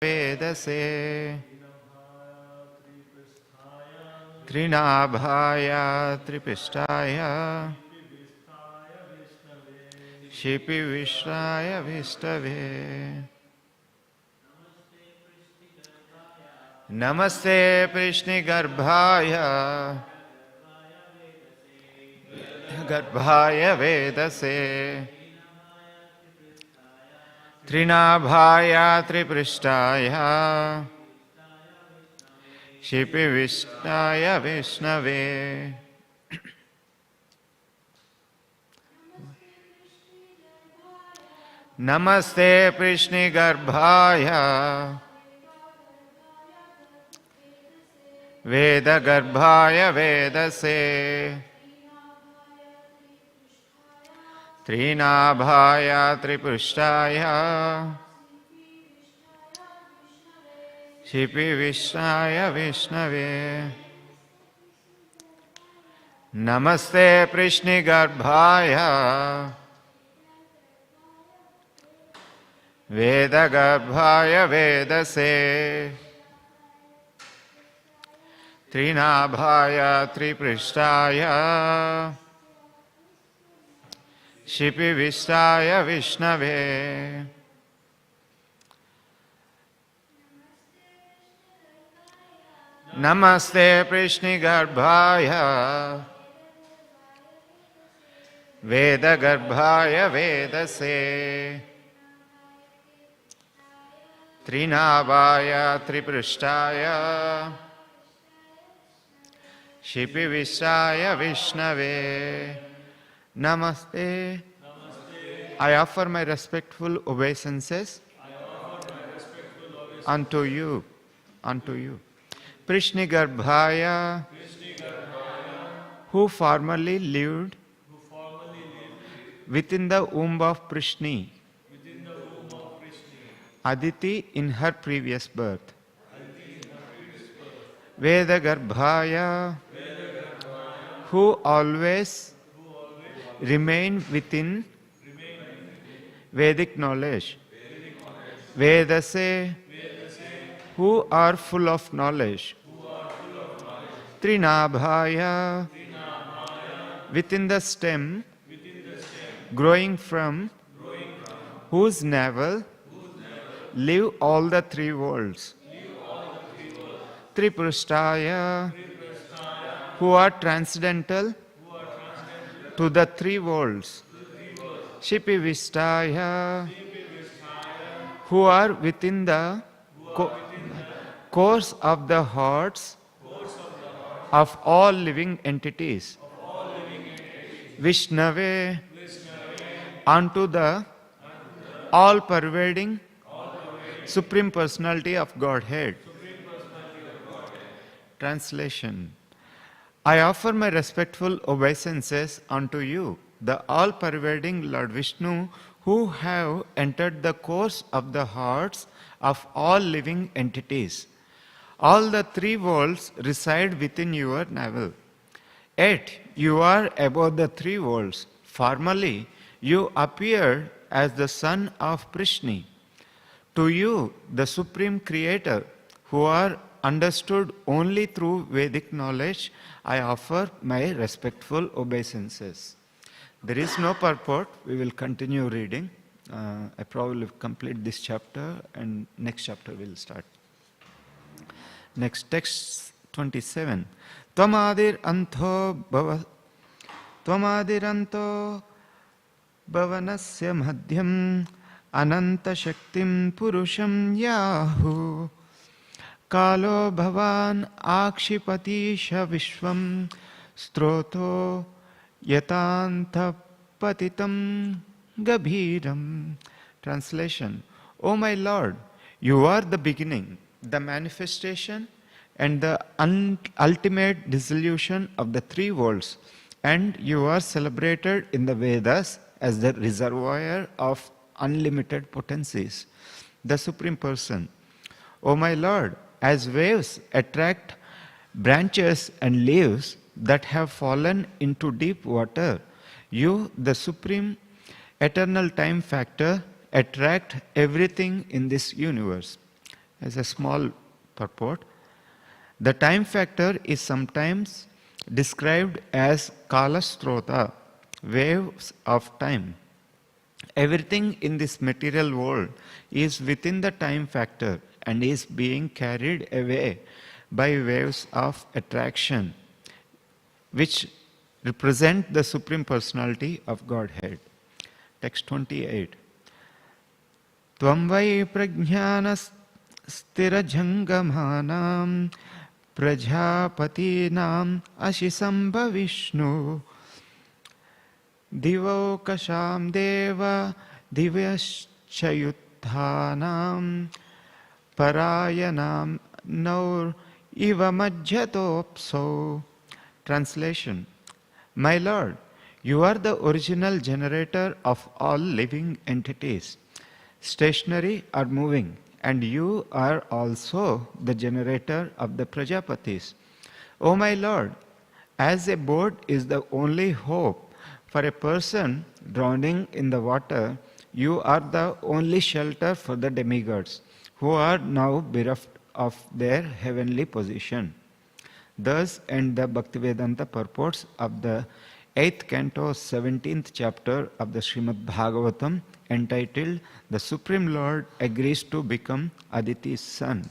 Vedase Trinabhaya Tripishtaya Shipi Vishraya Vishtave Namaste Prishni Garbhaya Vedase Trinabhaya Triprishtaya Shipi Vishnaya Vishnave Namaste Prishni Garbhaya Veda Garbhaya Vedase Trinabhaya Triprishtaya Shipi Vishnaya Vishnave Namaste Prishni Garbhaya Veda Garbhaya Vedase Trinabhaya Triprishtaya Shipi Vishnaya Vishnave Namaste Prishni Garbhaya Veda Garbhaya Vedase Trinabhaya Triprishtaya Shipi Vishnaya Vishnave Namaste. I offer my respectful obeisances unto you. Prishni Garbhaya, who formerly lived within the womb of Prishni, Aditi in her previous birth. Veda Garbhaya, who always remain within Vedic knowledge. Vedase, who are full of knowledge. Trinabhaya, within the stem, growing from whose navel live all the three worlds. Triprishtaya, who are transcendental to the three worlds. Shipi Vishtaya, who are within the course of the hearts of all living entities. Vishnave, unto the all-pervading Supreme Personality of Godhead. Translation. I offer my respectful obeisances unto you, the all-pervading Lord Vishnu, who have entered the course of the hearts of all living entities. All the three worlds reside within your navel. Yet you are above the three worlds. Formerly you appeared as the son of Prishni. To you, the Supreme Creator, who are understood only through Vedic knowledge, I offer my respectful obeisances. There is no purport. We will continue reading. I probably complete this chapter and next chapter will start. Next text 27. Tvamadir anto bhavanasya madhyam ananta shaktim purusham yahu kalo bhavan akshipatisha vishvam stroto yatantha patitam gabhiram. Translation. O my Lord, you are the beginning, the manifestation and the ultimate dissolution of the three worlds, and you are celebrated in the Vedas as the reservoir of unlimited potencies, the Supreme Person. O my Lord, as waves attract branches and leaves that have fallen into deep water, you, the Supreme Eternal Time Factor, attract everything in this universe. as a small purport. The time factor is sometimes described as Kalasrota, waves of time. Everything in this material world is within the time factor and is being carried away by waves of attraction, which represent the Supreme Personality of Godhead. Text 28. Tvam vai prajnanas sthirajangamanam prajapatinam ashisamba Vishnu divokasham deva divyashayuthanam parayanam naur iva majjatopso. Translation. My Lord, you are the original generator of all living entities, stationary or moving, and you are also the generator of the Prajapatis. O my Lord, as a boat is the only hope for a person drowning in the water, you are the only shelter for the demigods, who are now bereft of their heavenly position. Thus end the Bhaktivedanta purports of the 8th canto, 17th chapter of the Śrīmad Bhāgavatam, entitled The Supreme Lord Agrees to Become Aditi's Son.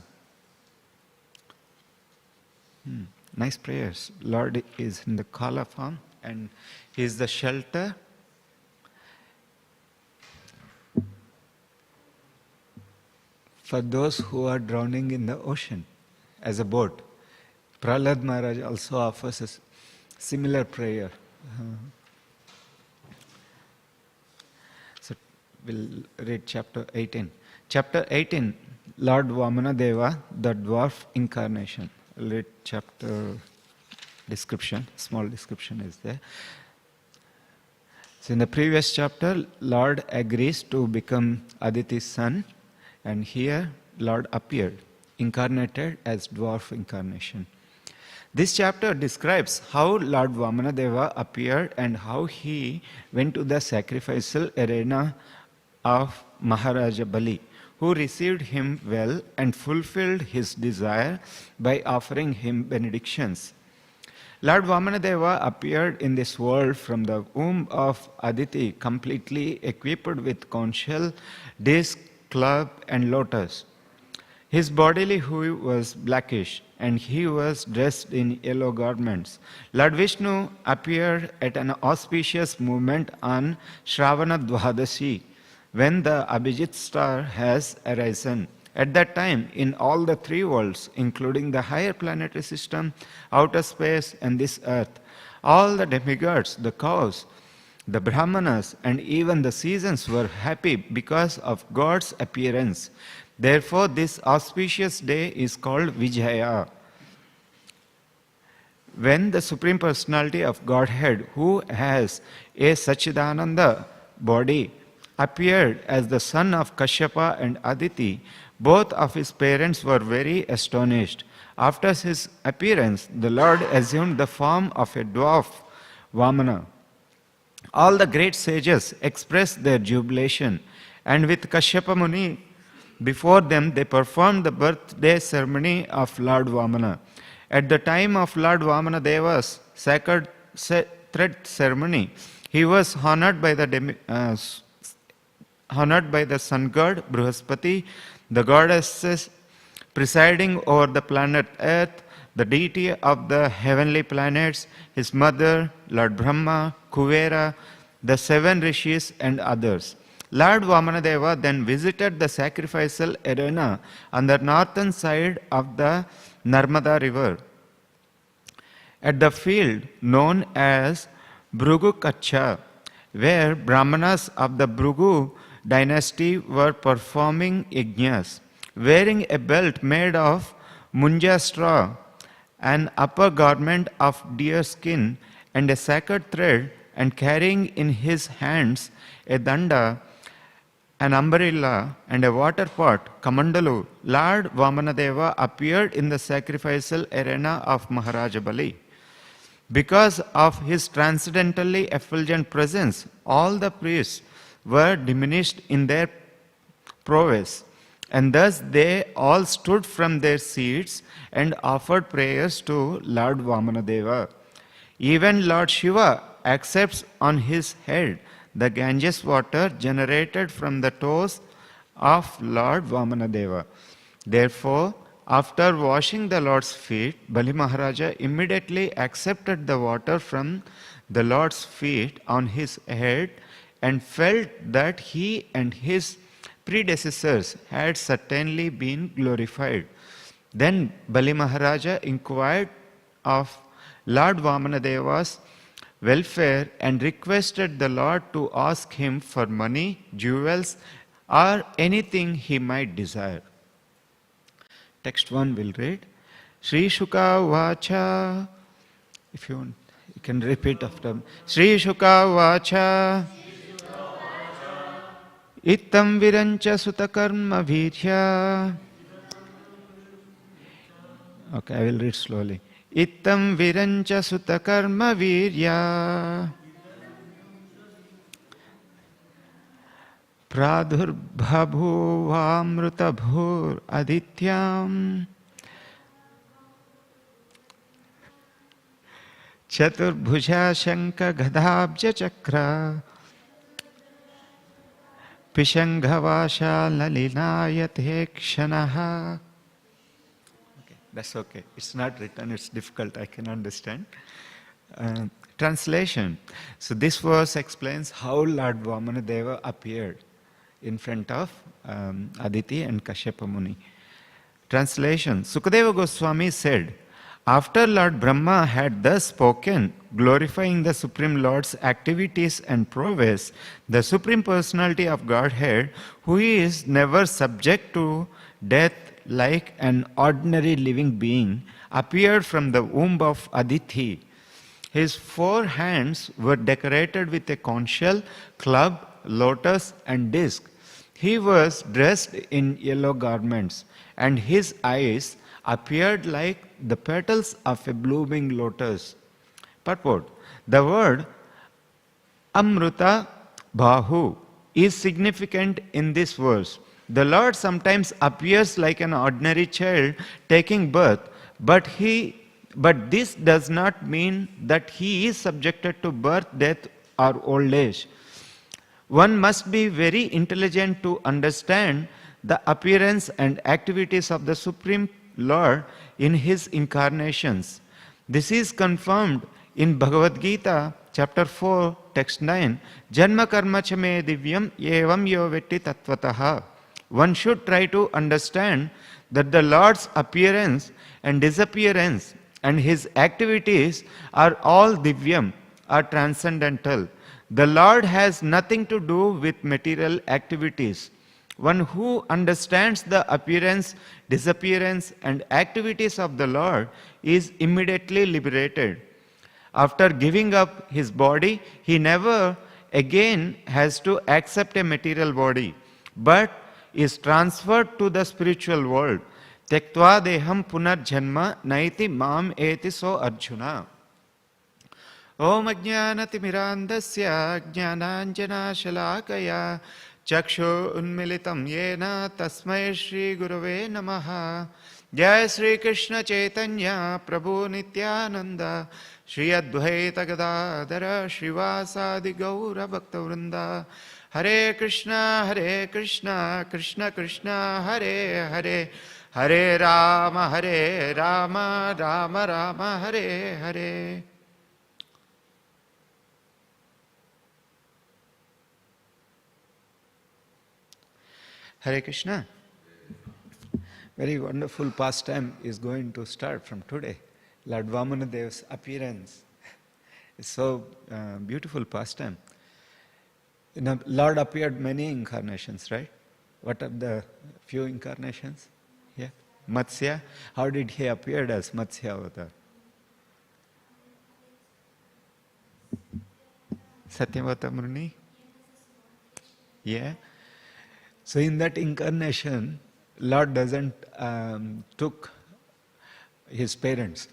Nice prayers. Lord is in the kala form and he is the shelter. For those who are drowning in the ocean as a boat. Prahlad Maharaj also offers a similar prayer. So we'll read chapter 18. Chapter 18, Lord Vamanadeva, the dwarf incarnation. I'll read chapter description, small description is there. So in the previous chapter, Lord agrees to become Aditi's son, and here Lord appeared, incarnated as dwarf incarnation. This chapter describes how Lord Vamanadeva appeared and how he went to the sacrificial arena of Maharaja Bali, who received him well and fulfilled his desire by offering him benedictions. Lord Vamanadeva appeared in this world from the womb of Aditi, completely equipped with conch shell, disc, club, and lotus. His bodily hue was blackish, and he was dressed in yellow garments. Lord Vishnu appeared at an auspicious moment on Shravana Dvadasi, when the Abhijit star has arisen. At that time, in all the three worlds, including the higher planetary system, outer space, and this earth, all the demigods, the cows, the brahmanas, and even the seasons were happy because of God's appearance. Therefore, this auspicious day is called Vijaya. When the Supreme Personality of Godhead, who has a Sachidananda body, appeared as the son of Kashyapa and Aditi, both of his parents were very astonished. After his appearance, the Lord assumed the form of a dwarf, Vamana. All the great sages expressed their jubilation, and with Kashyapa Muni before them, they performed the birthday ceremony of Lord Vamana. At the time of Lord Vamanadeva's sacred thread ceremony, he was honored by the sun god Brihaspati, the goddesses presiding over the planet Earth, the deity of the heavenly planets, his mother, Lord Brahma, Kuvera, the 7 rishis, and others. Lord Vamanadeva then visited the sacrificial arena on the northern side of the Narmada river. At the field known as Bhrugu Kacha, where Brahmanas of the Bhrugu dynasty were performing yajnas, wearing a belt made of munja straw, an upper garment of deer skin, and a sacred thread, and carrying in his hands a danda, an umbrella, and a water pot, Kamandalu, Lord Vamanadeva appeared in the sacrificial arena of Maharaja Bali. Because of his transcendentally effulgent presence, all the priests were diminished in their prowess. And thus they all stood from their seats and offered prayers to Lord Vamanadeva. Even Lord Shiva accepts on his head the Ganges water generated from the toes of Lord Vamanadeva. Therefore, after washing the Lord's feet, Bali Maharaja immediately accepted the water from the Lord's feet on his head and felt that he and his predecessors had certainly been glorified. Then Bali Maharaja inquired of Lord Vamanadeva's welfare and requested the Lord to ask him for money, jewels, or anything he might desire. Text 1 will read, Sri Shuka Vacha. If you want, you can repeat after me. Sri Shuka Vacha. Ittam Virancha Sutakarma Virya. Okay, I will read slowly. Ittam Virancha Sutakarma Virya. Pradhurbhabhuvamrutabhur adityam Chaturbhuja Shanka Gadhabja Chakra Pishanghavasha Lalinayate Kshanaha. Okay, that's okay. It's not written, it's difficult, I can understand. Translation. So this verse explains how Lord Vamanadeva appeared in front of Aditi and Kashyapa Muni. Translation. Sukadeva Goswami said, after Lord Brahma had thus spoken, glorifying the Supreme Lord's activities and prowess, the Supreme Personality of Godhead, who is never subject to death like an ordinary living being, appeared from the womb of Aditi. His 4 hands were decorated with a conch shell, club, lotus, and disc. He was dressed in yellow garments, and his eyes appeared like the petals of a blooming lotus. Purport. The word Amruta Bahu is significant in this verse. The Lord sometimes appears like an ordinary child taking birth, but this does not mean that he is subjected to birth, death, or old age. One must be very intelligent to understand the appearance and activities of the Supreme Lord in his incarnations. This is confirmed in Bhagavad Gita, chapter 4, text 9, Janma karma cha me divyam evam yo vetti tattvataha. One should try to understand that the Lord's appearance and disappearance and his activities are all divyam, are transcendental. The Lord has nothing to do with material activities. One who understands the appearance, disappearance, and activities of the Lord is immediately liberated. After giving up his body, he never again has to accept a material body, but is transferred to the spiritual world. Tektva deham punar janma naiti mam eti so Arjuna. Om ajnanatimirandasya jnananjana shalakaya chakshu unmilitam yena tasmai Shri Gurave namaha. Jai Shri Krishna Chaitanya Prabhu Nityananda Shri Advaita Gadadhara Shrivasadi Gaura Bhaktavrinda. Hare Krishna, Krishna Krishna, Hare Hare, Hare Rama, Rama Rama, Hare Hare. Hare Krishna. Very wonderful pastime is going to start from today. Lord Vamanadeva's appearance. It's so beautiful pastime. You know, Lord appeared many incarnations, right? What are the few incarnations? Yeah. Matsya. How did he appear as Matsya avatar? Satyavata Muni? Yeah. So in that incarnation, Lord doesn't took his parents,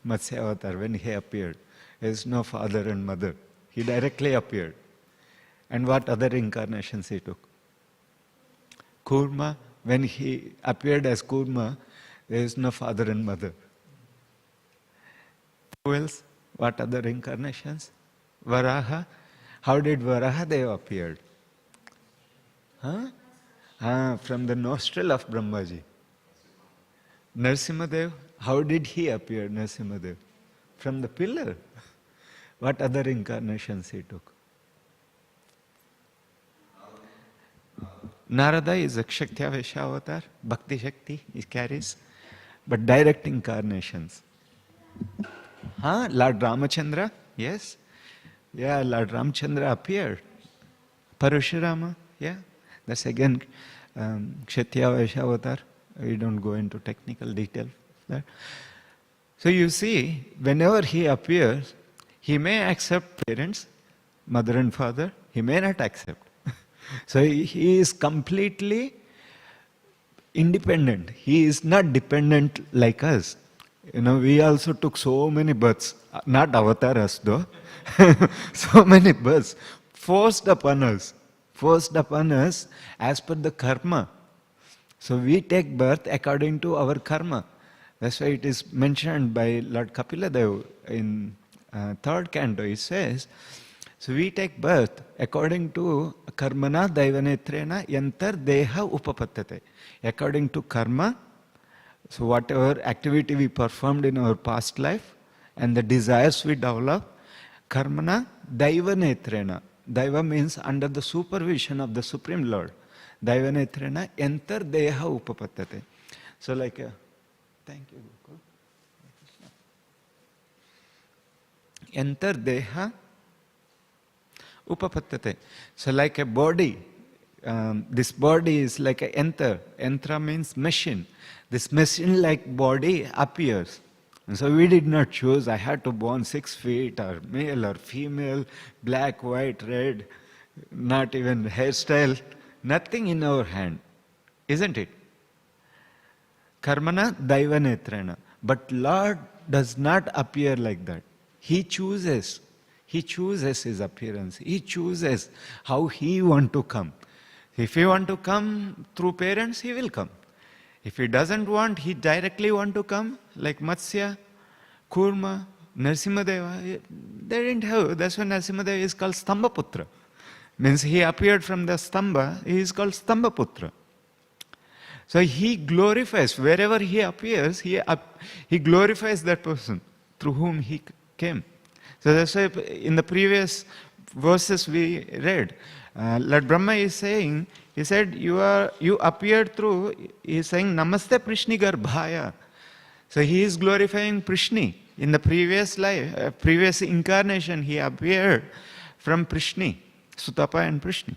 Matsya avatar, when he appeared. There is no father and mother. He directly appeared. And what other incarnations he took? Kurma, when he appeared as Kurma, there is no father and mother. Who else? What other incarnations? Varaha. How did Varahadev appear? From the nostril of Brahmaji. Narasimhadev, how did he appear, Narasimhadev? From the pillar. What other incarnations he took? Narada is a Kshaktya avatar, Bhakti Shakti he carries, but direct incarnations. Lord Ramachandra, yes. Yeah, Lord Ramachandra appeared. Parashurama, yeah. That's again Kshatriya avatar. We don't go into technical detail. So you see, whenever he appears, he may accept parents, mother and father, he may not accept. So he is completely independent. He is not dependent like us. We also took so many births, not avatars though, so many births, forced upon us as per the karma. So we take birth according to our karma. That's why it is mentioned by Lord Kapiladev in third canto. He says, so we take birth according to karmana daivanetrena yantar deha upapattate. According to karma, so whatever activity we performed in our past life and the desires we develop, karmana daivanetrena. Daiva means under the supervision of the Supreme Lord. Daivanetrena yantar deha upapattate. So like thank you, Gokul. Yantar deha upapattate. So like a body, this body is like a yantar. Yantra means machine. This machine-like body appears. And so we did not choose, I had to born 6 feet, or male or female, black, white, red, not even hairstyle, nothing in our hand. Isn't it? Karmana daivanetrena. But Lord does not appear like that. He chooses. He chooses his appearance. He chooses how he wants to come. If he wants to come through parents, he will come. If he doesn't want, he directly want to come, like Matsya, Kurma, Narasimhadeva. They didn't have, that's why Narasimhadeva is called Stambhaputra. Means he appeared from the Stambha, he is called Stambhaputra. So he glorifies, wherever he appears, he glorifies that person through whom he came. So that's why in the previous verses we read, Lord Brahma is saying, he said, you appeared through, he is saying, Namaste Prishni Garbhaya. So he is glorifying Prishni. In the previous life, previous incarnation, he appeared from Prishni, Sutapa and Prishni.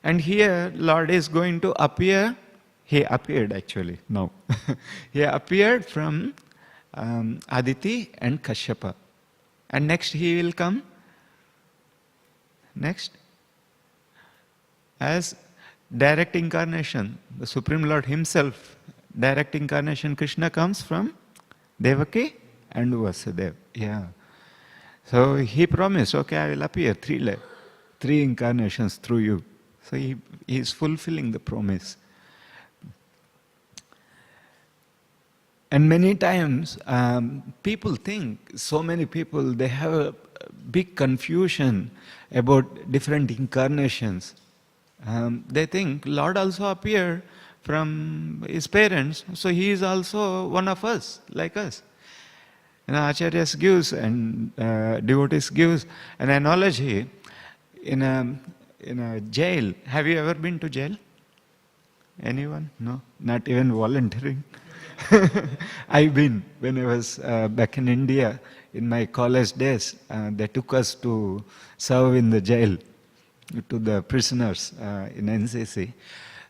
And here, Lord is going to appear, he appeared actually, now. He appeared from Aditi and Kashyapa. And next he will come, next, as direct incarnation, the Supreme Lord himself, direct incarnation, Krishna comes from Devaki and Vasudeva. Yeah. So he promised, okay, I will appear 3 incarnations through you. So he is fulfilling the promise. And many times, people think, so many people, they have a big confusion about different incarnations. They think Lord also appeared from his parents, so he is also one of us, like us. Acharyas gives and devotees gives an analogy in a jail. Have you ever been to jail? Anyone? No? Not even volunteering? I've been. When I was back in India, in my college days, they took us to serve in the jail to the prisoners in NCC.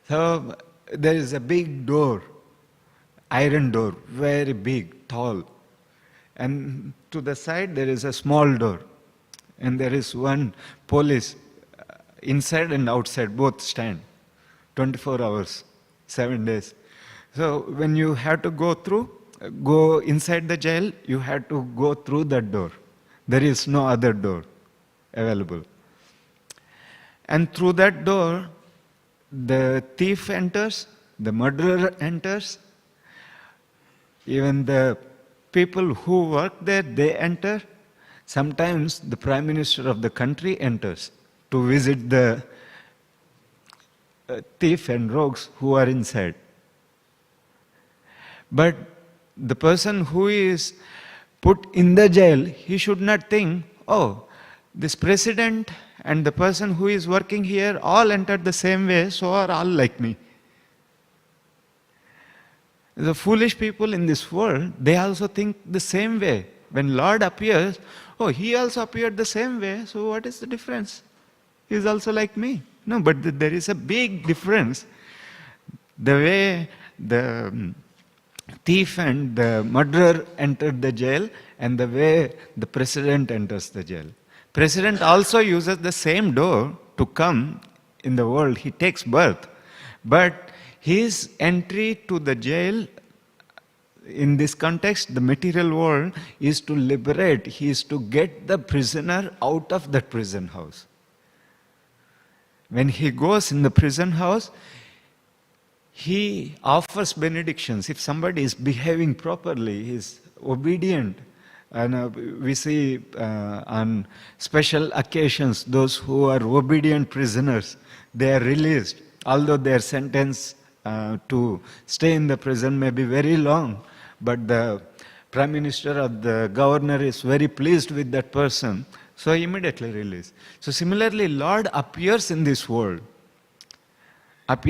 So there is a big door, iron door, very big, tall. And to the side there is a small door. And there is one police, inside and outside, both stand, 24 hours, 7 days. So when you have to go inside the jail, you have to go through that door. There is no other door available. And through that door, the thief enters, the murderer enters, even the people who work there, they enter. Sometimes the Prime Minister of the country enters to visit the thief and rogues who are inside. But the person who is put in the jail, he should not think, oh, this president and the person who is working here all entered the same way, so are all like me. The foolish people in this world, they also think the same way. When Lord appears, oh, he also appeared the same way, so what is the difference? He is also like me. No, but there is a big difference. The way the thief and the murderer entered the jail and the way the president enters the jail. President also uses the same door to come in the world. He takes birth. But his entry to the jail, in this context, the material world, is to liberate. He is to get the prisoner out of that prison house. When he goes in the prison house, he offers benedictions. If somebody is behaving properly, he is obedient. And we see on special occasions, those who are obedient prisoners, they are released. Although their sentence to stay in the prison may be very long, but the Prime Minister or the Governor is very pleased with that person, so immediately released. So similarly, Lord appears in this world. But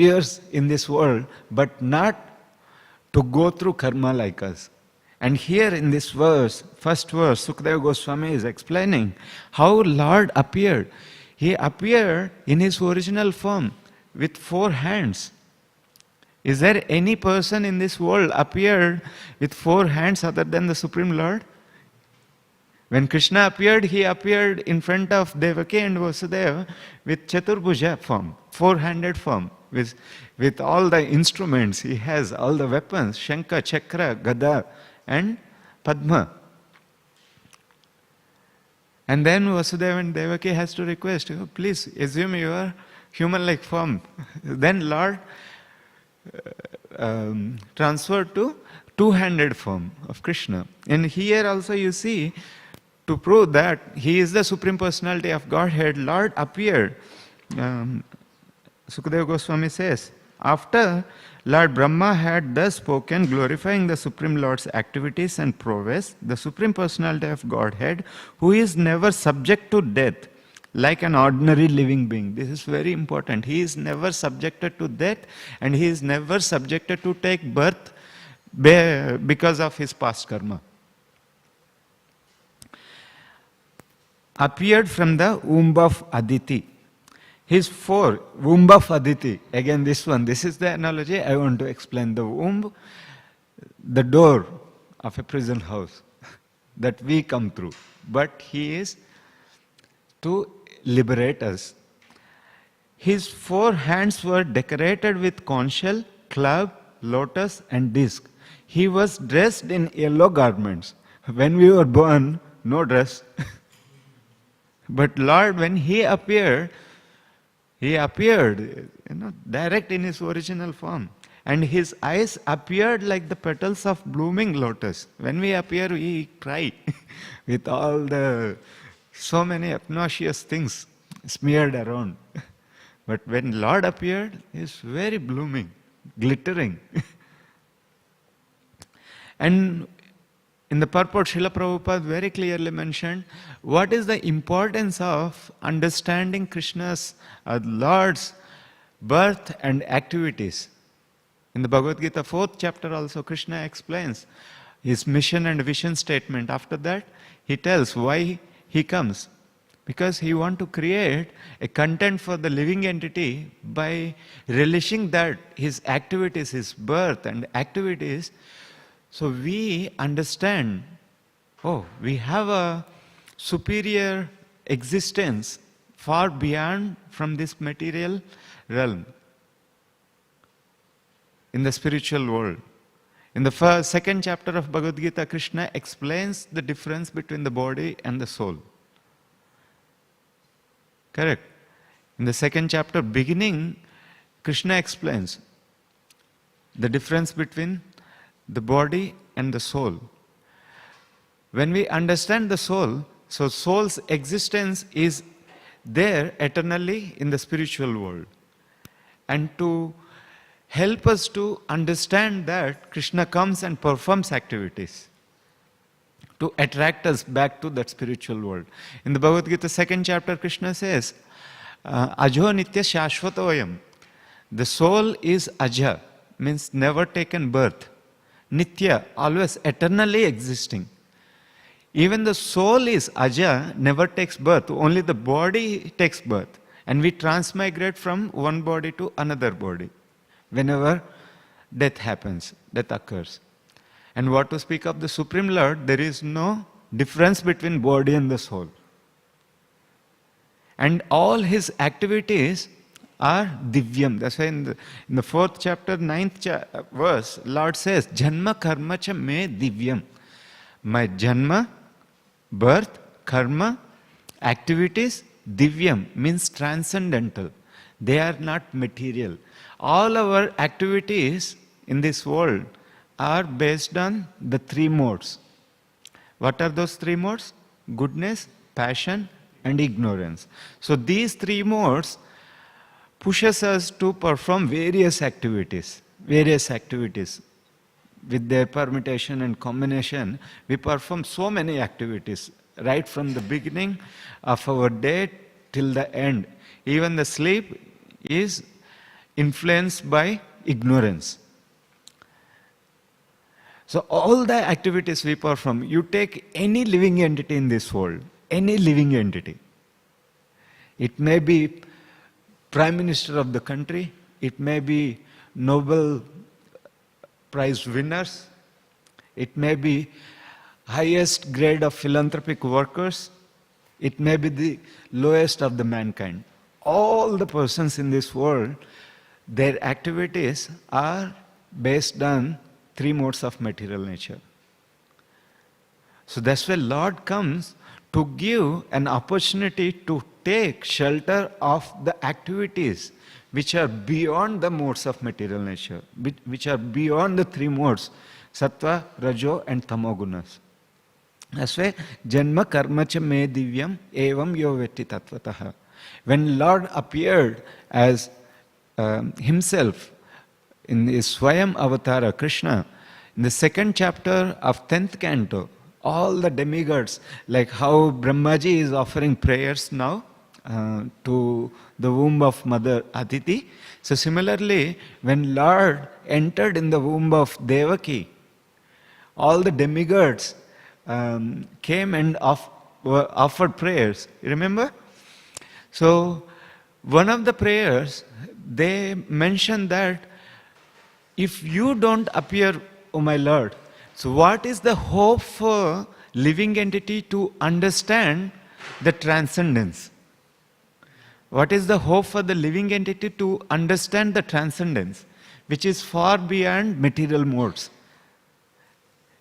not to go through karma like us. And here in this verse, first verse, Sukadeva Goswami is explaining how Lord appeared. He appeared in his original form with 4 hands. Is there any person in this world appeared with 4 hands other than the Supreme Lord? When Krishna appeared, he appeared in front of Devaki and Vasudeva with Chaturbhuja form, 4-handed form, with all the instruments. He has all the weapons, Shankha, Chakra, Gada and Padma. And then Vasudeva and Devaki has to request, oh, please assume your human-like form. Then Lord transferred to 2-handed form of Krishna. And here also you see, to prove that he is the Supreme Personality of Godhead, Lord appeared. Sukadeva Goswami says, after Lord Brahma had thus spoken, glorifying the Supreme Lord's activities and prowess, the Supreme Personality of Godhead, who is never subject to death, like an ordinary living being. This is very important. He is never subjected to death and he is never subjected to take birth because of his past karma. Appeared from the womb of Aditi. His 4, womb of Aditi. Again this one, this is the analogy I want to explain. The womb, the door of a prison house that we come through. But he is to liberate us. His 4 hands were decorated with conch shell, club, lotus and disc. He was dressed in yellow garments. When we were born, no dress. But Lord, when he appeared, direct in his original form. And his eyes appeared like the petals of blooming lotus. When we appear, we cry with all the so many obnoxious things smeared around. But when Lord appeared, it's very blooming, glittering. And in the purport, Srila Prabhupada very clearly mentioned what is the importance of understanding Krishna's, Lord's birth and activities. In the Bhagavad Gita 4th chapter also, Krishna explains his mission and vision statement. After that, he tells why he comes. Because he wants to create a content for the living entity by relishing that his activities, his birth and activities. So we understand, oh, we have a superior existence far beyond from this material realm in the spiritual world. In the second chapter of Bhagavad Gita, Krishna explains the difference between the body and the soul. Correct. In the second chapter, beginning, Krishna explains the difference between the body and the soul. When we understand the soul, so soul's existence is there eternally in the spiritual world. And to help us to understand that, Krishna comes and performs activities to attract us back to that spiritual world. In the Bhagavad Gita 2nd chapter, Krishna says, Ajo nitya shashvatoyam. The soul is aja, means never taken birth. Nitya, always eternally existing. Even the soul is aja, never takes birth. Only the body takes birth. And we transmigrate from one body to another body whenever death happens, death occurs. And what to speak of the Supreme Lord, there is no difference between body and the soul. And all his activities are divyam. That's why in the 4th chapter, 9th verse, Lord says, Janma karma cha me divyam. My janma, birth, karma, activities, divyam means transcendental. They are not material. All our activities in this world are based on the 3 modes. What are those 3 modes? Goodness, passion, and ignorance. So these 3 modes pushes us to perform various activities. With their permutation and combination, we perform so many activities, right from the beginning of our day till the end. Even the sleep is influenced by ignorance. So all the activities we perform, you take any living entity in this world, any living entity. It may be Prime Minister of the country, it may be Nobel Prize winners, it may be highest grade of philanthropic workers, it may be the lowest of the mankind. All the persons in this world, their activities are based on 3 modes of material nature. So that's why Lord comes to give an opportunity to take shelter of the activities which are beyond the modes of material nature, which are beyond the 3 modes, sattva, rajo and tamogunas. That's why janma karma cha me divyam evam yo vetti tattvataha. When Lord appeared as himself in his Swayam Avatara, Krishna, in the 2nd chapter of 10th canto, all the demigods, like how Brahmaji is offering prayers now to the womb of Mother Aditi. So similarly, when Lord entered in the womb of Devaki, all the demigods came and offered prayers. You remember? So one of the prayers, they mentioned that if you don't appear, O my Lord, so what is the hope for living entity to understand the transcendence? What is the hope for the living entity to understand the transcendence, which is far beyond material modes?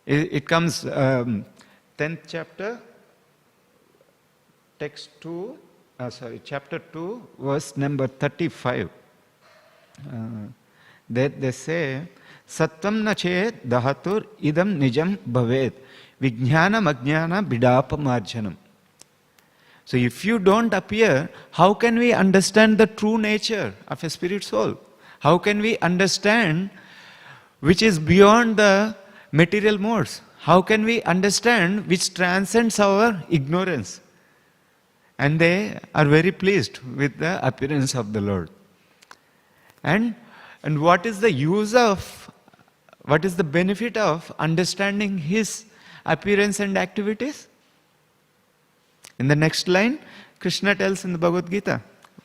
It comes 10th chapter, chapter 2, verse number 35. They say, Sattvam na chet dahatur idam nijam bhavet vijnanam ajnana bidapa. So if you don't appear, how can we understand the true nature of a spirit soul? How can we understand which is beyond the material modes? How can we understand which transcends our ignorance? And they are very pleased with the appearance of the Lord. And what is the use of, what is the benefit of understanding his appearance and activities? In the next line, Krishna tells in the Bhagavad Gita,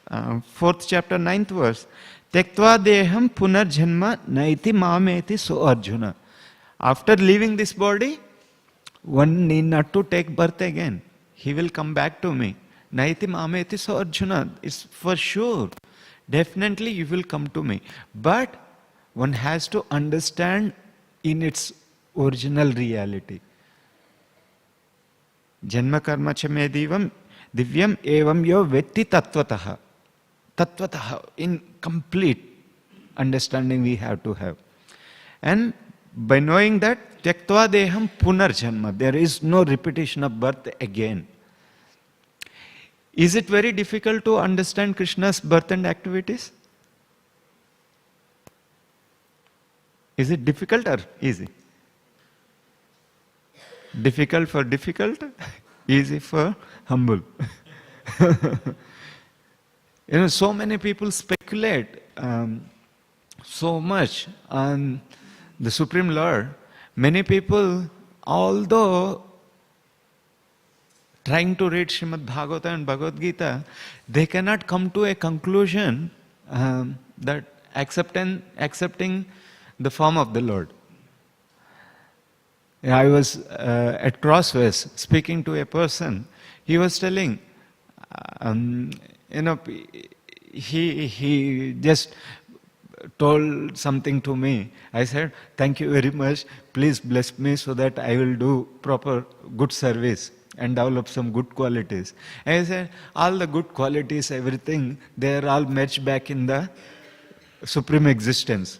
4th chapter, 9th verse, Tektva deham punarjanma naiti mameti so Arjuna. After leaving this body, one need not to take birth again. He will come back to me. Naiti mameti so Arjuna. It's for sure. Definitely you will come to me. But one has to understand in its original reality. Janma karma cha me divyam evam yo vetti tattvataha. Tattvataha, in complete understanding we have to have. And by knowing that, Tyaktva Deham Punarjanma, there is no repetition of birth again. Is it very difficult to understand Krishna's birth and activities? Is it difficult or easy? Difficult for difficult, easy for humble. So many people speculate so much on the Supreme Lord. Many people, although trying to read Śrīmad Bhāgavatam and Bhagavad Gita, they cannot come to a conclusion that accepting the form of the Lord. I was at Crossways speaking to a person. He was telling, he just told something to me. I said, thank you very much. Please bless me so that I will do proper good service and develop some good qualities. And I said, all the good qualities, everything, they are all merged back in the Supreme Existence.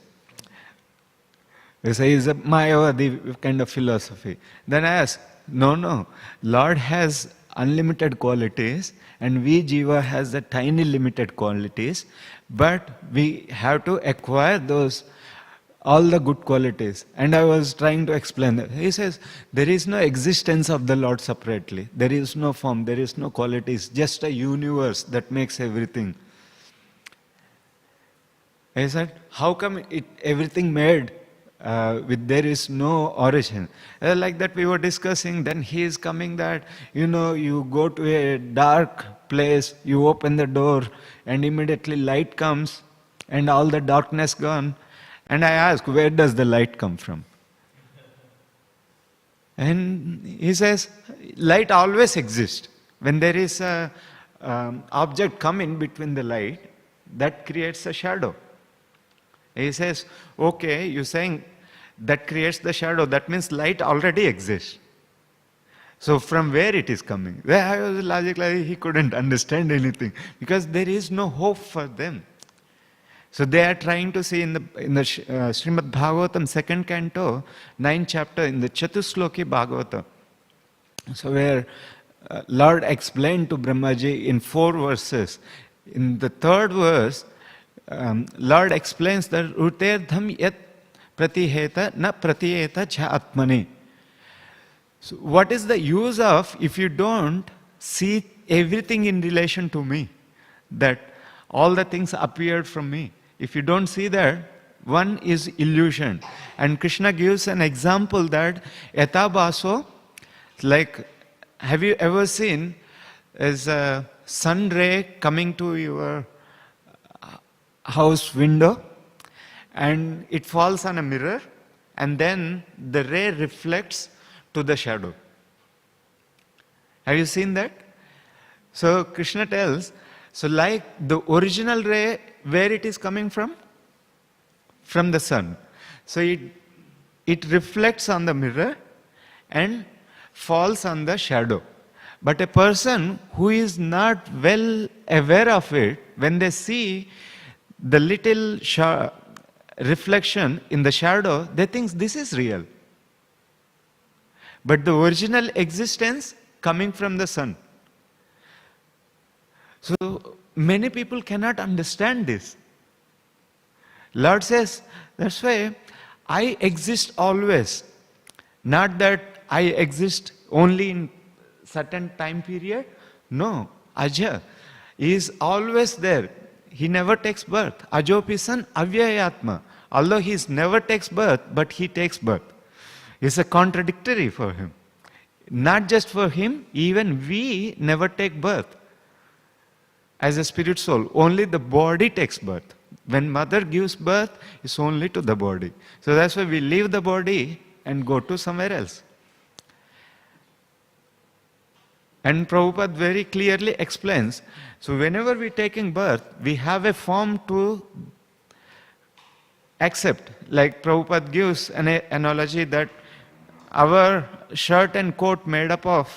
This is a Mayavadi kind of philosophy. Then I asked, no, Lord has unlimited qualities and we Jiva has the tiny limited qualities, but we have to acquire all the good qualities. And I was trying to explain that. He says, there is no existence of the Lord separately. There is no form, there is no qualities, just a universe that makes everything. I said, how come everything made there is no origin? Like that we were discussing, then he is coming that, you go to a dark place, you open the door and immediately light comes and all the darkness gone. And I ask, where does the light come from? And he says, light always exists. When there is a object come in between the light, that creates a shadow. He says, okay, you're saying that creates the shadow, that means light already exists. So from where it is coming? I was logically, he couldn't understand anything because there is no hope for them. So they are trying to see in the Śrīmad Bhāgavatam 2nd canto, 9th chapter, in the Chatusloki Bhāgavata. So where Lord explained to Brahmaji in 4 verses. In the 3rd verse, Lord explains that Ruterdham yat pratiheta na pratiyeta cha atmani. So what is the use of if you don't see everything in relation to me? That all the things appeared from me. If you don't see that, one is illusion. And Krishna gives an example that yata baso, like, have you ever seen as a sun ray coming to your house window and it falls on a mirror and then the ray reflects to the shadow? Have you seen that? So Krishna tells, so like the original ray, where it is coming from? From the sun. So it reflects on the mirror and falls on the shadow. But a person who is not well aware of it, when they see the little reflection in the shadow, they think this is real. But the original existence coming from the sun. So many people cannot understand this. Lord says, that's why I exist always. Not that I exist only in certain time period. No, Aja is always there. He never takes birth. Ajopisan avyayatma. Although he never takes birth, but he takes birth. It's a contradictory for him. Not just for him, even we never take birth. As a spirit soul, only the body takes birth. When mother gives birth, it's only to the body. So that's why we leave the body and go to somewhere else. And Prabhupada very clearly explains, so whenever we're taking birth, we have a form to accept. Like Prabhupada gives an analogy that our shirt and coat made up of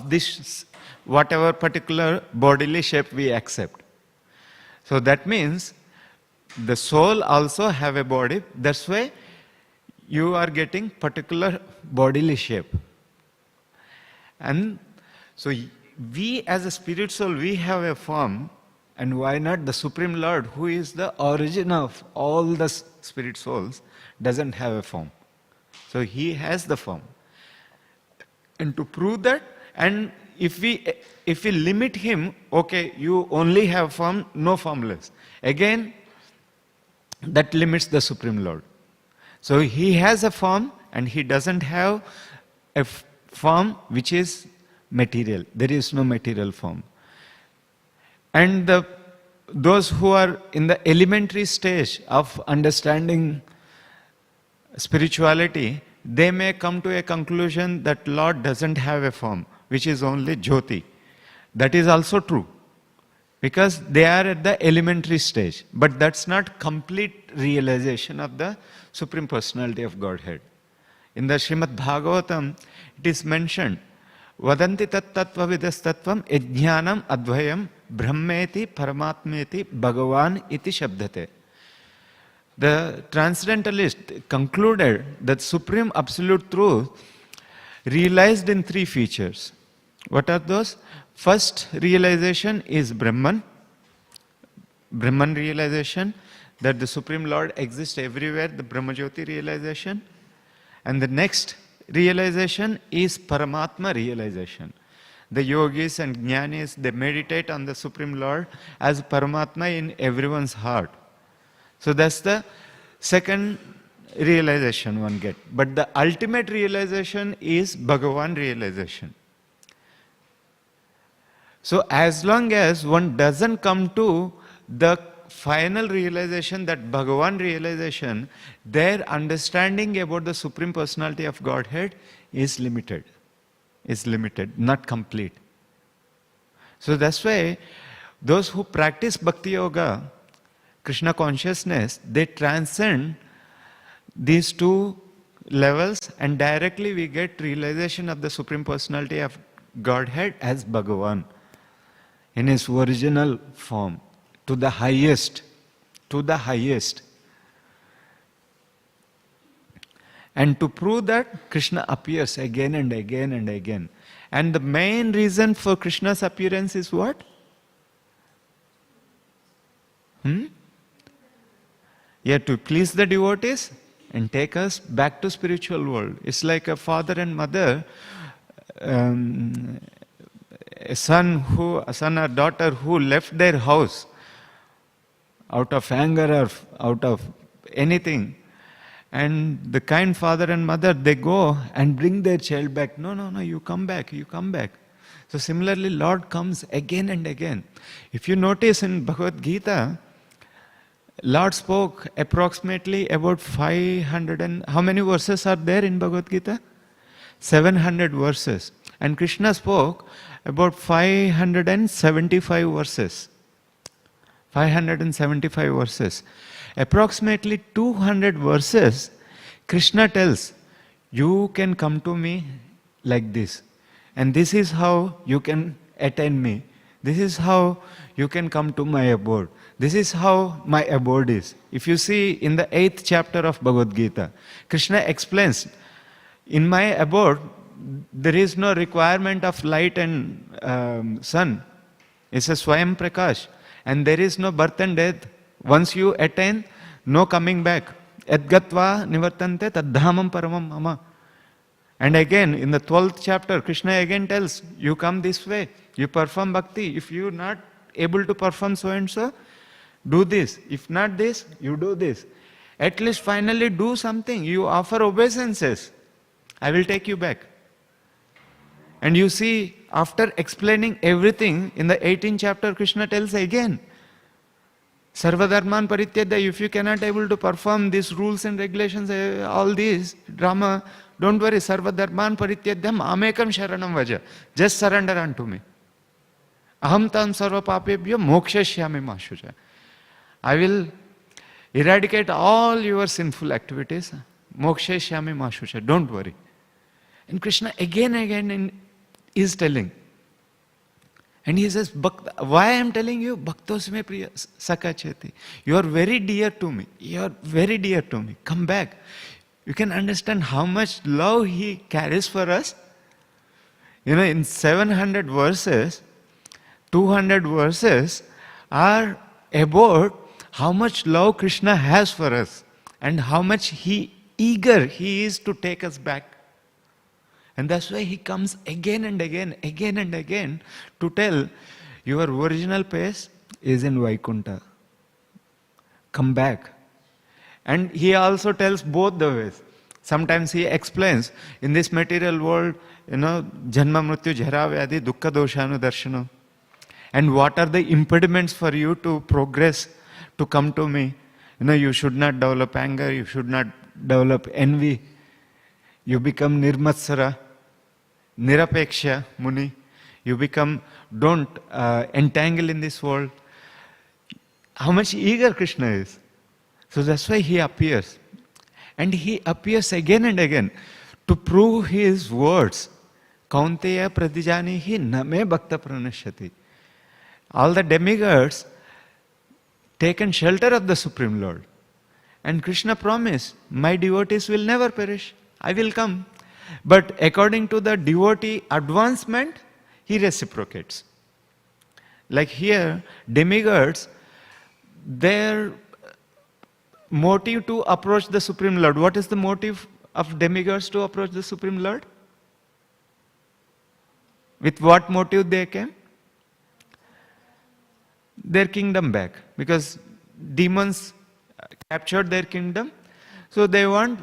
this whatever particular bodily shape we accept. So that means the soul also have a body. That's why you are getting particular bodily shape. And so we as a spirit soul, we have a form. And why not the Supreme Lord, who is the origin of all the spirit souls, doesn't have a form. So he has the form. And to prove that, and if we limit him, okay, you only have form, no formless. Again, that limits the Supreme Lord. So he has a form and he doesn't have a form which is material. There is no material form. And those who are in the elementary stage of understanding spirituality, they may come to a conclusion that Lord doesn't have a form, which is only Jyoti. That is also true, because they are at the elementary stage. But that's not complete realization of the Supreme Personality of Godhead. In the Śrīmad Bhāgavatam, it is mentioned, Vadanti tat tattva vidastatvam ejnanam advayam brahmeti paramatmeti Bhagavan iti shabdate. The Transcendentalist concluded that Supreme Absolute Truth realized in three features. What are those? First realization is Brahman. Brahman realization, that the Supreme Lord exists everywhere, the Brahmajyoti realization. And the next realization is Paramatma realization. The yogis and jnanis, they meditate on the Supreme Lord as Paramatma in everyone's heart. So that's the second realization one gets. But the ultimate realization is Bhagavan realization. So as long as one doesn't come to the final realization, that Bhagavan realization, their understanding about the Supreme Personality of Godhead is limited. Is limited, not complete. So that's why those who practice Bhakti Yoga, Krishna consciousness, they transcend these two levels and directly we get realization of the Supreme Personality of Godhead as Bhagavan in his original form, to the highest, to the highest. And to prove that, Krishna appears again and again and again. And the main reason for Krishna's appearance is what? Yeah, to please the devotees and take us back to spiritual world. It's like a father and mother, a son or daughter who left their house out of anger or out of anything. And the kind father and mother, they go and bring their child back. No, you come back, you come back. So similarly, Lord comes again and again. If you notice in Bhagavad Gita, Lord spoke approximately about 500 and... How many verses are there in Bhagavad Gita? 700 verses. And Krishna spoke about 575 verses. 575 verses. Approximately 200 verses, Krishna tells, you can come to me like this. And this is how you can attain me. This is how you can come to my abode. This is how my abode is. If you see in the 8th chapter of Bhagavad Gita, Krishna explains, in my abode, there is no requirement of light and sun. It's a Swayam Prakash. And there is no birth and death. Once you attain, no coming back. Edgatva nivartante tadhamam paramam mama. And again, in the 12th chapter, Krishna again tells, you come this way, you perform bhakti. If you are not able to perform so and so, do this. If not this, you do this. At least finally do something. You offer obeisances. I will take you back. And you see, after explaining everything, in the 18th chapter, Krishna tells again, Sarvadharman Parityajya, if you cannot able to perform these rules and regulations, all these drama, don't worry, Sarvadharman Parityajyam amekam sharanam vaja. Just surrender unto me. Aham tam sarva papebhyo mokshashyami mashuja. I will eradicate all your sinful activities. Mokshashyami mashuja. Don't worry. And Krishna again is telling. And he says, why I am telling you, Bhaktos me priya Sakha cheti. You are very dear to me. You are very dear to me. Come back. You can understand how much love he carries for us. In 700 verses, 200 verses are about how much love Krishna has for us and how much eager he is to take us back. And that's why he comes again and again to tell, your original place is in Vaikuntha. Come back. And he also tells both the ways. Sometimes he explains, in this material world, janma mrityu jara vyadhi dukkha doshanu darshana. And what are the impediments for you to progress, to come to me? You should not develop anger, you should not develop envy. You become nirmatsara, nirapeksha, muni. You don't entangle in this world. How much eager Krishna is. So that's why he appears. And he appears again and again to prove his words. Kaunteya pradijanihi name bhakta pranashyati. All the demigods taken shelter of the Supreme Lord. And Krishna promised, my devotees will never perish. I will come. But according to the devotee advancement, he reciprocates. Like here, demigods, their motive to approach the Supreme Lord. What is the motive of demigods to approach the Supreme Lord? With what motive they came? Their kingdom back. Because demons captured their kingdom. So they want,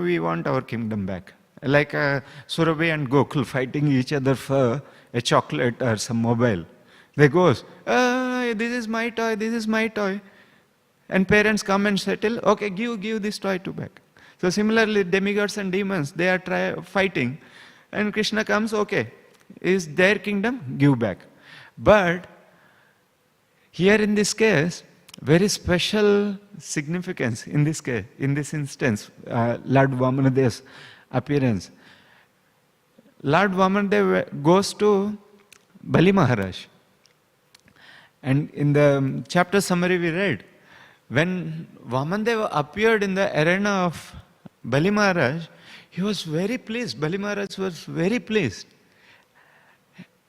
we want our kingdom back. Like Surabhi and Gokul fighting each other for a chocolate or some mobile. They goes, this is my toy, this is my toy. And parents come and settle, okay, give this toy to back. So similarly, demigods and demons, they are fighting. And Krishna comes, okay, is their kingdom, give back. But here in this case, very special significance in this case, in this instance, Lord Vamanadev's appearance. Lord Vamanadev goes to Bali Maharaj. And in the chapter summary we read, when Vamanadeva appeared in the arena of Bali Maharaj, he was very pleased. Bali Maharaj was very pleased.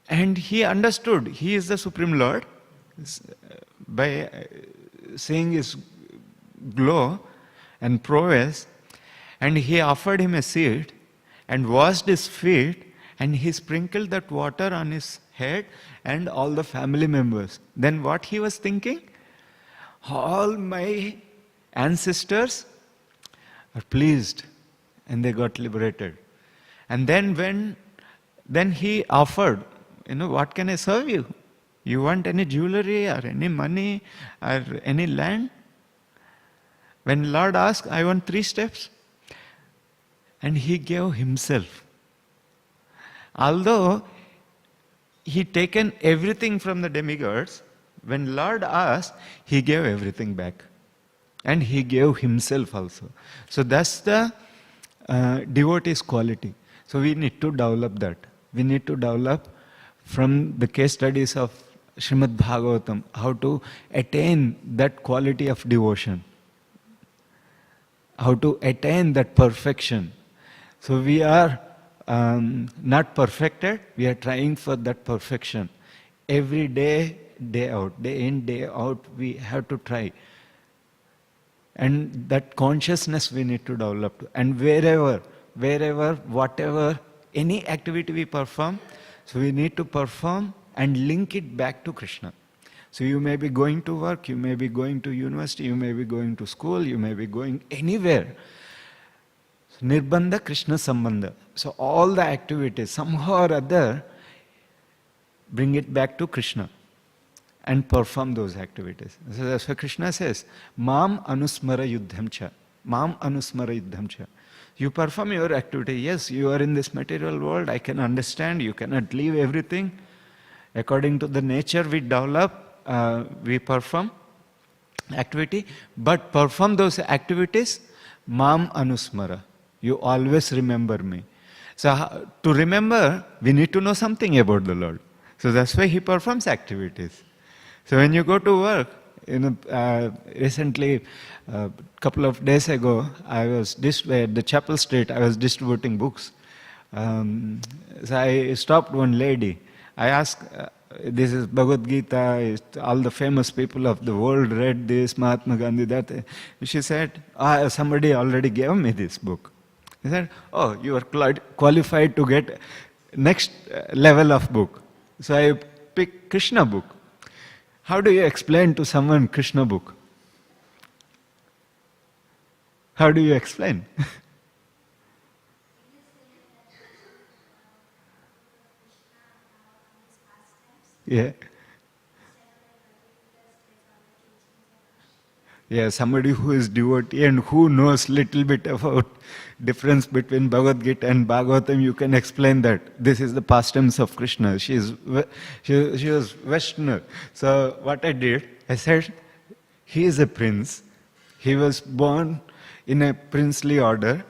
And he understood he is the Supreme Lord by seeing his glow and prowess. And he offered him a seat and washed his feet, and he sprinkled that water on his head and all the family members. Then what he was thinking? All my ancestors are pleased and they got liberated. And then he offered, what can I serve you? You want any jewelry or any money or any land? When Lord asked, I want 3 steps. And he gave himself. Although he taken everything from the demigods, when Lord asked, he gave everything back. And he gave himself also. So that's the devotee's quality. So we need to develop that. We need to develop from the case studies of Śrīmad Bhāgavatam, how to attain that quality of devotion. How to attain that perfection. So we are not perfected, we are trying for that perfection. Every day, day out, day in, day out, we have to try. And that consciousness we need to develop. And wherever, whatever, any activity we perform, so we need to perform and link it back to Krishna. So you may be going to work, you may be going to university, you may be going to school, you may be going anywhere. So Nirbandha Krishna Sambandha. So all the activities, somehow or other, bring it back to Krishna and perform those activities. So that's why Krishna says, Mam anusmara yuddham cha. Mam anusmara yuddham cha. You perform your activity. Yes, you are in this material world. I can understand. You cannot leave everything. According to the nature we develop, we perform activity. But perform those activities, Mam anusmara. You always remember me. So to remember, we need to know something about the Lord. So that's why he performs activities. So when you go to work, recently, a couple of days ago, I was at the Chapel Street, I was distributing books. So I stopped one lady. I asked, this is Bhagavad Gita, all the famous people of the world read this, Mahatma Gandhi, that. She said, somebody already gave me this book. He said, oh, you are qualified to get next level of book. So I picked Krishna book. How do you explain to someone Krishna book? How do you explain? Yeah. Yeah, somebody who is devotee and who knows little bit about difference between Bhagavad Gita and Bhagavatam, you can explain that this is the pastimes of Krishna. She was Westerner. So what I did, I said, he is a prince. He was born in a princely order.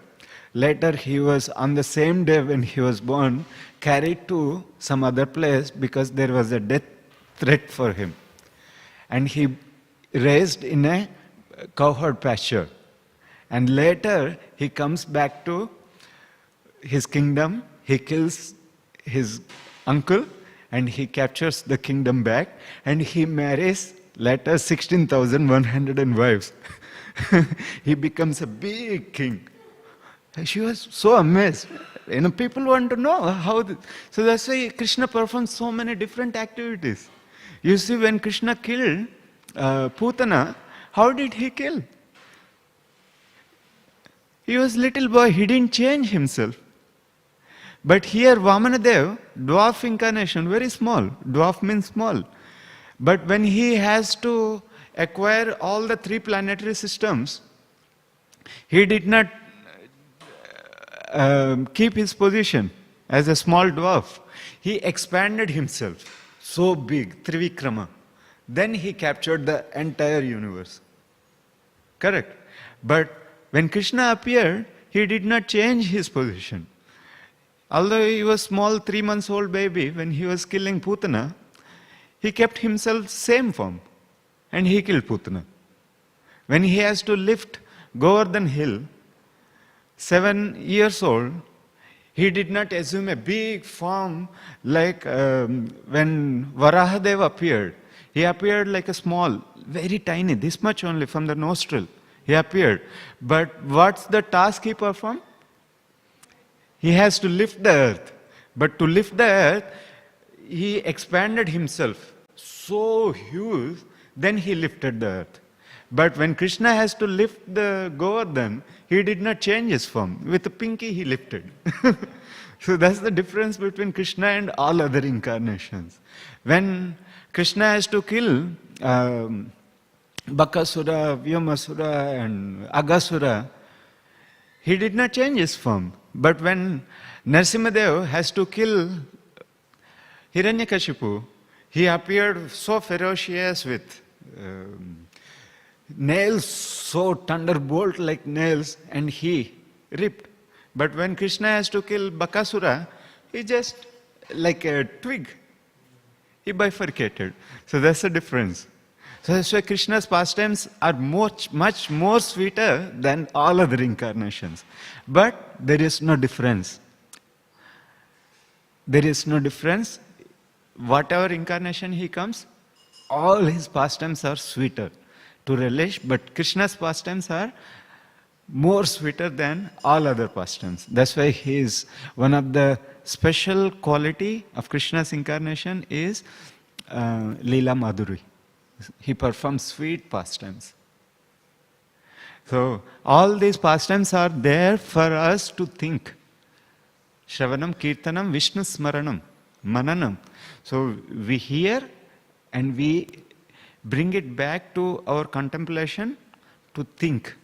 Later he was, on the same day when he was born, carried to some other place because there was a death threat for him. And he raised in a cowherd pasture. And later he comes back to his kingdom, he kills his uncle and he captures the kingdom back and he marries later 16,100 wives. He becomes a big king. She was so amazed. People want to know how. So that's why Krishna performs so many different activities. You see, when Krishna killed Putana, how did he kill? He was little boy, he didn't change himself. But here Vamanadev, dwarf incarnation, very small. Dwarf means small. But when he has to acquire all the 3 planetary systems, he did not keep his position as a small dwarf. He expanded himself, so big, Trivikrama. Then he captured the entire universe. Correct? But when Krishna appeared, he did not change his position. Although he was small 3 months old baby, when he was killing Putana, he kept himself same form. And he killed Putana. When he has to lift Govardhan hill, 7 years old, he did not assume a big form like when Varahadeva appeared. He appeared like a small, very tiny, this much only from the nostril. He appeared. But what's the task he performed? He has to lift the earth. But to lift the earth, he expanded himself so huge, then he lifted the earth. But when Krishna has to lift the Govardhan, he did not change his form. With a pinky he lifted. So that's the difference between Krishna and all other incarnations. When Krishna has to kill Bakasura, Vyomasura and Agasura, he did not change his form. But when Narasimhadev has to kill Hiranyakashipu, he appeared so ferocious with nails, so thunderbolt like nails, and he ripped. But when Krishna has to kill Bakasura, he just like a twig. He bifurcated. So that's the difference. So that's why Krishna's pastimes are much more sweeter than all other incarnations. But there is no difference. There is no difference. Whatever incarnation he comes, all his pastimes are sweeter to relish, but Krishna's pastimes are more sweeter than all other pastimes. That's why he is one of the special quality of Krishna's incarnation is Leela Madhuri. He performs sweet pastimes. So all these pastimes are there for us to think. Shravanam, Kirtanam, Vishnu Smaranam, Mananam. So we hear and we bring it back to our contemplation to think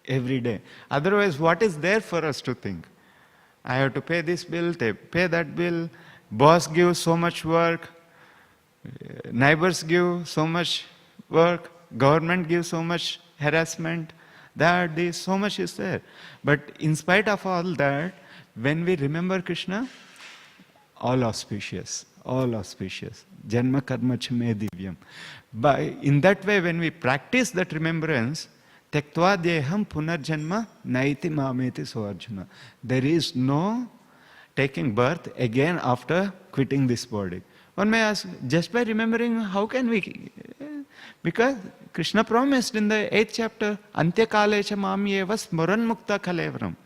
every day. Otherwise, what is there for us to think? I have to pay this bill, pay that bill, boss gives so much work, neighbors give so much work, government gives so much harassment, that, this, so much is there. But in spite of all that, when we remember Krishna, all auspicious, all auspicious. Janma karma cha me divyam. In that way, when we practice that remembrance, Tyaktva deham punarjanma naiti mameti soarjuna. There is no taking birth again after quitting this body. One may ask, just by remembering, how can we? Because Krishna promised in the 8th chapter, Antya kalecha mamyeva smaran mukta kalevram.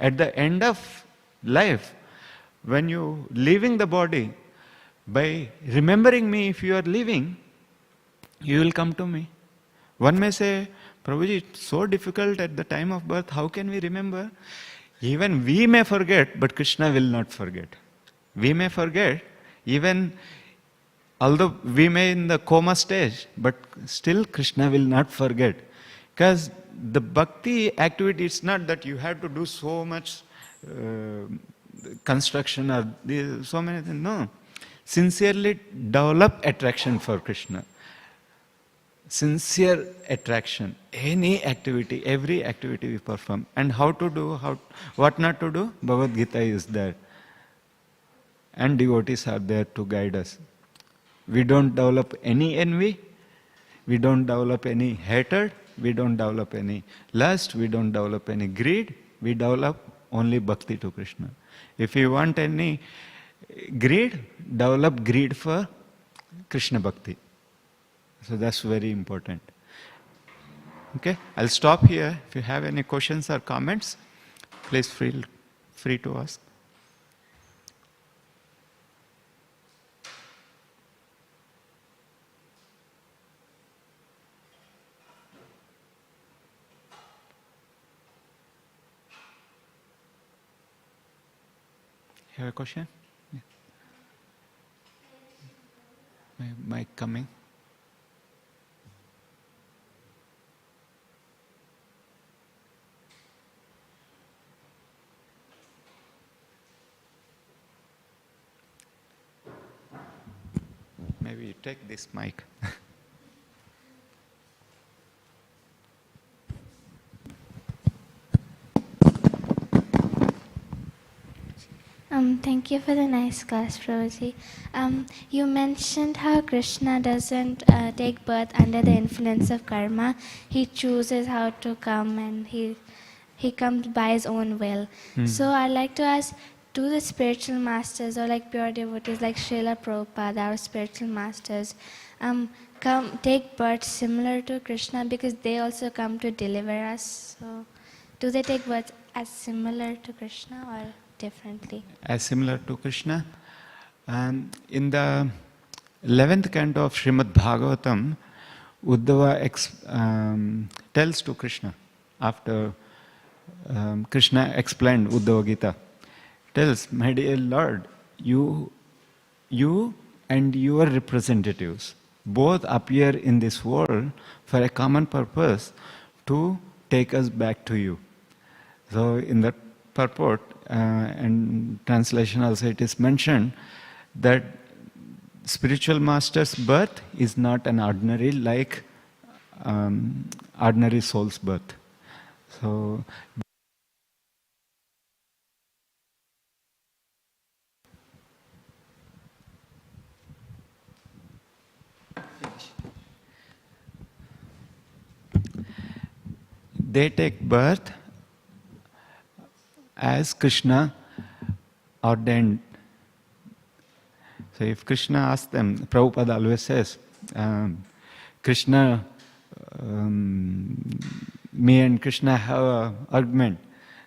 At the end of life, when you leaving the body, by remembering me, if you are leaving, you will come to me. One may say, Prabhuji, it's so difficult at the time of birth, how can we remember? Even we may forget, but Krishna will not forget. We may forget, even although we may in the coma stage, but still Krishna will not forget. Because the bhakti activity, it's not that you have to do so much construction or so many things. No. Sincerely develop attraction for Krishna. Sincere attraction. Any activity, every activity we perform. And how to do, what not to do? Bhagavad Gita is there. And devotees are there to guide us. We don't develop any envy. We don't develop any hatred. We don't develop any lust. We don't develop any greed. We develop only bhakti to Krishna. If you want any greed, develop greed for Krishna bhakti. So that's very important. Okay, I'll stop here. If you have any questions or comments, please feel free to ask. You have a question? Yeah. My mic coming. Maybe you take this mic. Thank you for the nice class, Prabhuji. You mentioned how Krishna doesn't take birth under the influence of karma. He chooses how to come, and he comes by his own will. So I'd like to ask, do the spiritual masters or like pure devotees like Srila Prabhupada, our spiritual masters, take birth similar to Krishna, because they also come to deliver us? So do they take birth as similar to Krishna or differently? As similar to Krishna. In the 11th canto of Śrīmad Bhāgavatam, Uddhava tells to Krishna, after Krishna explained Uddhava Gita, tells, my dear Lord, you and your representatives both appear in this world for a common purpose, to take us back to you. So in the purport and translation also it is mentioned that spiritual master's birth is not an ordinary like ordinary soul's birth. So they take birth as Krishna ordained. So if Krishna asks them, Prabhupada always says, Krishna, me and Krishna have an argument.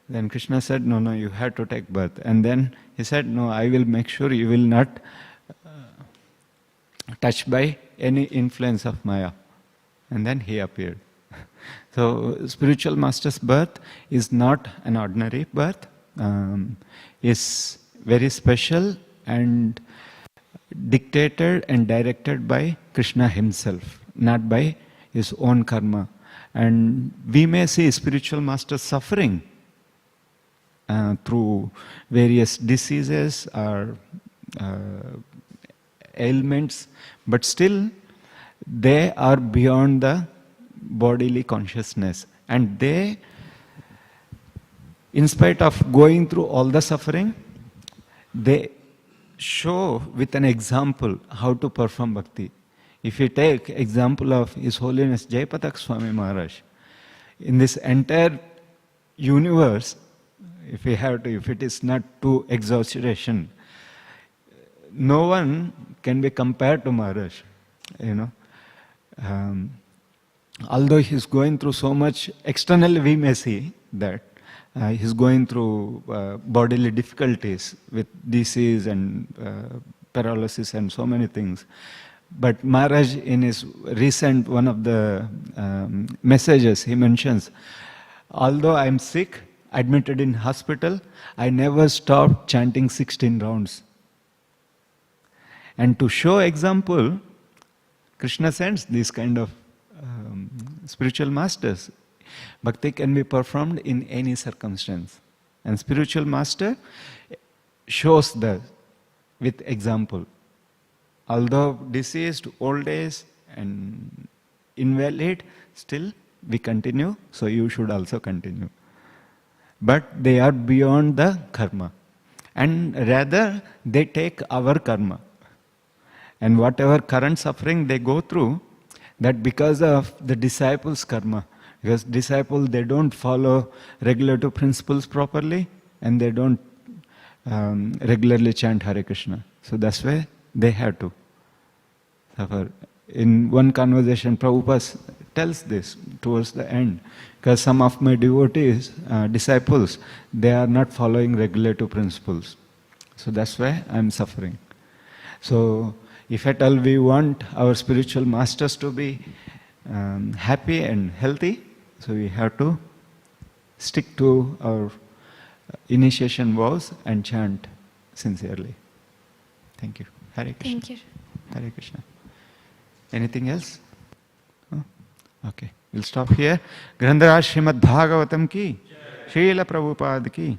Then Krishna said, no, you have to take birth. And then he said, no, I will make sure you will not touched by any influence of Maya. And then he appeared. So spiritual master's birth is not an ordinary birth, is very special and dictated and directed by Krishna himself, not by his own karma. And we may see spiritual masters suffering through various diseases or ailments, but still they are beyond the bodily consciousness, and they, in spite of going through all the suffering, they show with an example how to perform bhakti. If you take example of His Holiness Jayapatak Swami Maharaj, in this entire universe, if it is not too exaggeration, no one can be compared to Maharaj. Although he's going through so much, externally we may see that he's going through bodily difficulties with disease and paralysis and so many things. But Maharaj, in his recent one of the messages, he mentions, although I'm sick, admitted in hospital, I never stopped chanting 16 rounds. And to show example, Krishna sends these kind of spiritual masters. Bhakti can be performed in any circumstance. And spiritual master shows that with example. Although deceased, old age and invalid, still we continue, so you should also continue. But they are beyond the karma. And rather, they take our karma. And whatever current suffering they go through, that because of the disciples' karma. Because disciples, they don't follow regulative principles properly, and they don't regularly chant Hare Krishna. So that's why they have to suffer. In one conversation, Prabhupada tells this towards the end, because some of my devotees, disciples, they are not following regulative principles. So that's why I'm suffering. So if at all we want our spiritual masters to be happy and healthy, so we have to stick to our initiation vows and chant sincerely. Thank you. Hare Krishna. Thank you. Hare Krishna. Anything else? Oh, okay. We'll stop here. Grandharaj Śrīmad Bhāgavatam ki, Srila Prabhupada ki.